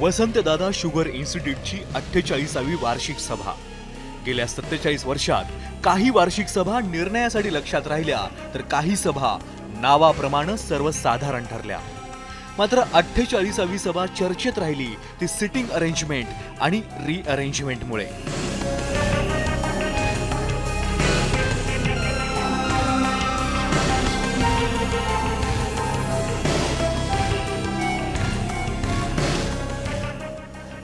Vasantdada sugar इन्स्टिट्यूटची 48वी वार्षिक सभा। गेल्या 47 वर्षात काही वार्षिक सभा निर्णयासाठी लक्षात राहिल्या तर काही सभा नावाप्रमाणे सर्वसाधारण ठरल्या। मात्र 48वी सभा चर्चेत राहिली ती सिटिंग अरेंजमेंट आणि रिअरेंजमेंटमुळे।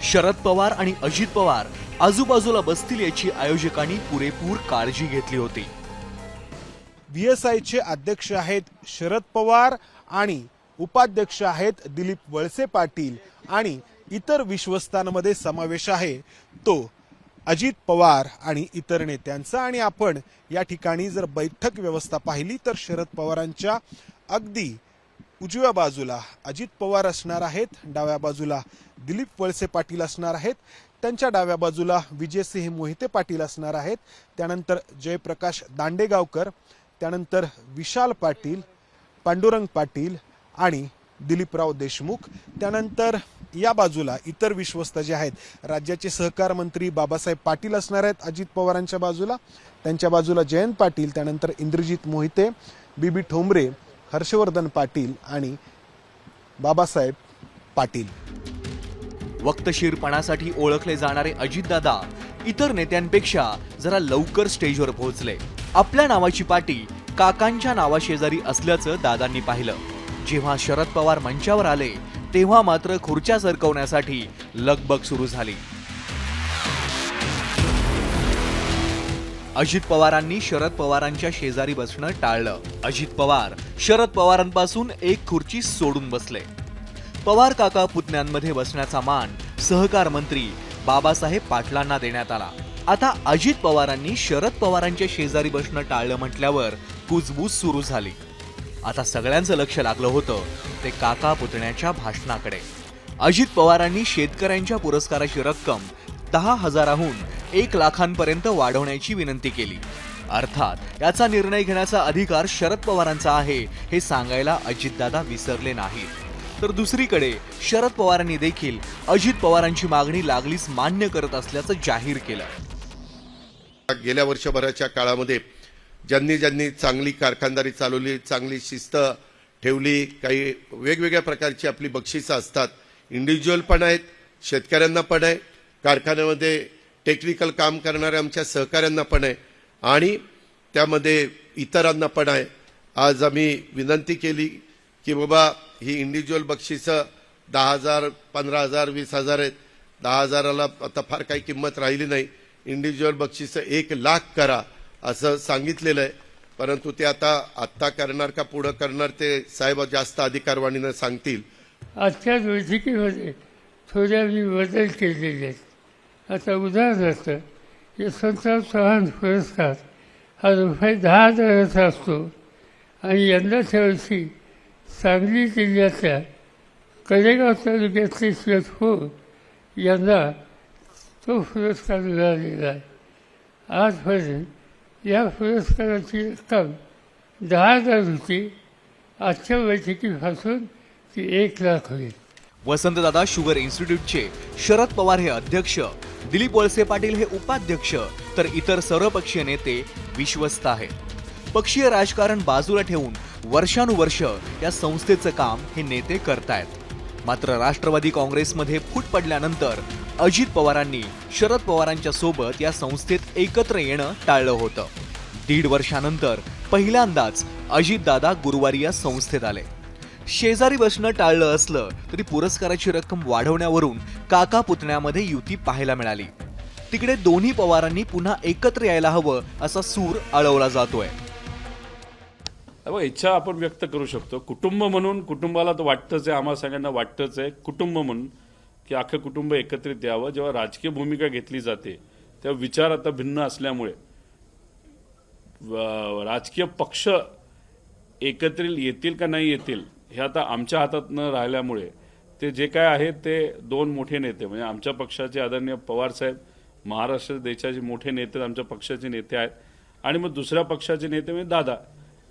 शरद पवार आणि अजित पवार आजूबाजूला बसतील याची आयोजकांनी पुरेपूर काळजी घेतली होती। VSIचे अध्यक्ष आहेत शरद पवार आणि उपाध्यक्ष आहेत दिलीप वळसे पाटील आणि इतर विश्वस्तांमध्ये समावेश आहे तो अजित पवार आणि इतर नेत्यांचा। आणि आपण या ठिकाणी जर बैठक व्यवस्था पाहिली तर शरद पवारांच्या अगदी उजव्या बाजूला अजित पवार असणार आहेत, डाव्या बाजूला दिलीप वळसे पाटील असणार आहेत, त्यांच्या डाव्या बाजूला विजयसिंह मोहिते पाटील असणार आहेत, त्यानंतर जयप्रकाश दांडेगावकर, त्यानंतर विशाल पाटील, पांडुरंग पाटील आणि दिलीपराव देशमुख, त्यानंतर या बाजूला इतर विश्वस्त जे आहेत राज्याचे सहकार मंत्री बाबासाहेब पाटील असणार आहेत अजित पवारांच्या बाजूला, त्यांच्या बाजूला जयंत पाटील, त्यानंतर इंद्रजित मोहिते, बीबी ठोंबरे, हर्षवर्धन पाटील आणि बाबासाहेब पाटील। वक्तशीरपणासाठी ओळखले जाणारे अजितदादा इतर नेत्यांपेक्षा जरा लवकर स्टेजवर पोहोचले। आपल्या नावाची पाटी काकांच्या नावाशेजारी असल्याचं दादांनी पाहिलं। जेव्हा शरद पवार मंचावर आले तेव्हा मात्र खुर्च्या सरकवण्यासाठी लगबग सुरू झाली। अजित पवारांनी शरद पवारांच्या शेजारी बसणं टाळलं। अजित पवार शरद पवारांपासून एक खुर्ची सोडून बसले। पवार काका पुतण्यांमध्ये बसण्याचा मान सहकार मंत्री बाबासाहेब पाटलांना देण्यात आला। आता अजित पवारांनी शरद पवारांच्या शेजारी बसणं टाळलं म्हटल्यावर कुजबूज सुरू झाली। आता सगळ्यांचं लक्ष लागलं होतं ते काका पुतण्याच्या भाषणाकडे। अजित पवारांनी शेतकऱ्यांच्या पुरस्काराची रक्कम 10,000हून 1 लाखांपर्यंत वाढवण्याची विनंती केली। अर्थात याचा निर्णय घेण्याचा अधिकार शरद पवारांचा आहे हे सांगायला अजितदादा विसरले नाहीत। तर दुसरीकडे शरद पवारांनी देखील अजित पवारांची मागणी लागलीच मान्य करत असल्याचं जाहीर केलं। गेल्या वर्षभराच्या काळामध्ये ज्यांनी ज्यांनी चांगली कारखानदारी चालवली, चांगली शिस्त ठेवली, काही वेगवेगळ्या प्रकारची आपली बक्षिसं असतात, इंडिव्हिज्युअल पण आहेत, शेतकऱ्यांना पण आहे, कारखान्यामध्ये टेक्निकल काम करणाऱ्या आमच्या सहकाऱ्यांना पण आहे आणि त्यामध्ये इतरांना पण आहे। आज आम्ही विनंती केली की बाबा ही इंडिव्हिज्युअल बक्षिसं 10,000, 15,000, 20,000 आहेत। 10,000ला आता फार काही किंमत राहिली नाही, इंडिव्हिज्युअल बक्षिसं 1 लाख करा असं सांगितलेलं आहे। परंतु ते आत्ता करणार का पुढं करणार ते साहेब जास्त अधिकारवाणीनं सांगतील। आजच्या बैठकीमध्ये थोड्या बदल केलेले आहेत। आता उदाहरणार्थ यशवंतराव चव्हाण पुरस्कार हा ₹10,000चा असतो आणि यंदाच्या वर्षी सांगली जिल्ह्यातल्या कडेगाव तालुक्यातले हो यांना तो पुरस्कार मिळालेला आहे। आजपर्यंत या पुरस्काराची रक्कम 10,000 होती, आजच्या बैठकीपासून ती 1 लाख होईल। वसंतदादा शुगर इन्स्टिट्यूटचे शरद पवार हे अध्यक्ष, दिलीप वळसे पाटील हे उपाध्यक्ष, तर इतर सर्वपक्षीय नेते विश्वस्त आहेत। पक्षीय राजकारण बाजूला ठेवून वर्षानुवर्ष या संस्थेचं काम हे नेते करतायत। मात्र राष्ट्रवादी काँग्रेसमध्ये फूट पडल्यानंतर अजित पवारांनी शरद पवारांच्या सोबत या संस्थेत एकत्र येणं टाळलं होतं। 1.5 वर्षानंतर पहिल्यांदाच अजितदादा गुरुवारी या संस्थेत आले। शेजारी बसणं टाळलं असलं तरी पुरस्काराची रक्कम वाढवण्यावरून काका पुतण्यामध्ये युती पाहायला मिळाली। तिकडे दोन्ही पवारांनी पुन्हा एकत्र यायला हवं असा सूर आळवला जातोय। इच्छा आपण व्यक्त करू शकतो। कुटुंब म्हणून कुटुंबाला तर वाटतंच आहे, आम्हाला सगळ्यांना वाटतंच आहे कुटुंब म्हणून की अख्खं कुटुंब एकत्रित यावं। जेव्हा राजकीय भूमिका घेतली जाते तेव्हा विचार आता भिन्न असल्यामुळे राजकीय पक्ष एकत्रित येतील का नाही येतील हे आता आमच्या हातात न राहिल्यामुळे ते जे काय आहे ते 2 मोठे नेते म्हणजे आमच्या पक्षाचे आदरणीय पवार साहेब महाराष्ट्र देशाचे मोठे नेते आमच्या पक्षाचे नेते आहेत आणि मग दुसऱ्या पक्षाचे नेते म्हणजे दादा।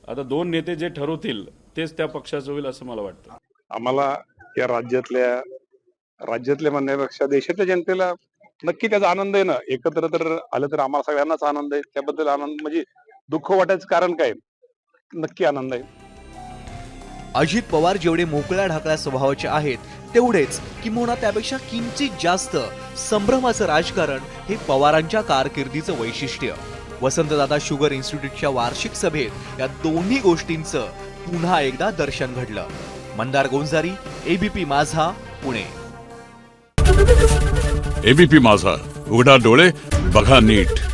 आता 2 नेते जे ठरवतील तेच त्या पक्षाचं होईल असं मला वाटतं। आम्हाला या राज्यातल्या राज्यातल्या म्हणण्यापेक्षा देशातल्या जनतेला नक्की त्याचा आनंद आहे ना. एकत्र तर आलं तर आम्हाला सगळ्यांनाच आनंद आहे. त्याबद्दल आनंद म्हणजे दुःख वाटायचं कारण काय, नक्की आनंद आहे. अजित पवार जेवढे मोकळ्या ढाकळ्या स्वभावाचे आहेत तेवढेच किंबहुना त्यापेक्षा किंचित जास्त संभ्रमाचं राजकारण हे पवारांच्या कारकिर्दीचं वैशिष्ट्य. वसंतदादा शुगर इन्स्टिट्यूटच्या वार्षिक सभेत या दोन्ही गोष्टींचं पुन्हा एकदा दर्शन घडलं. मंदार गोंजारी, एबीपी माझा, पुणे. एबीपी माझा, उघडा डोळे बघा नीट.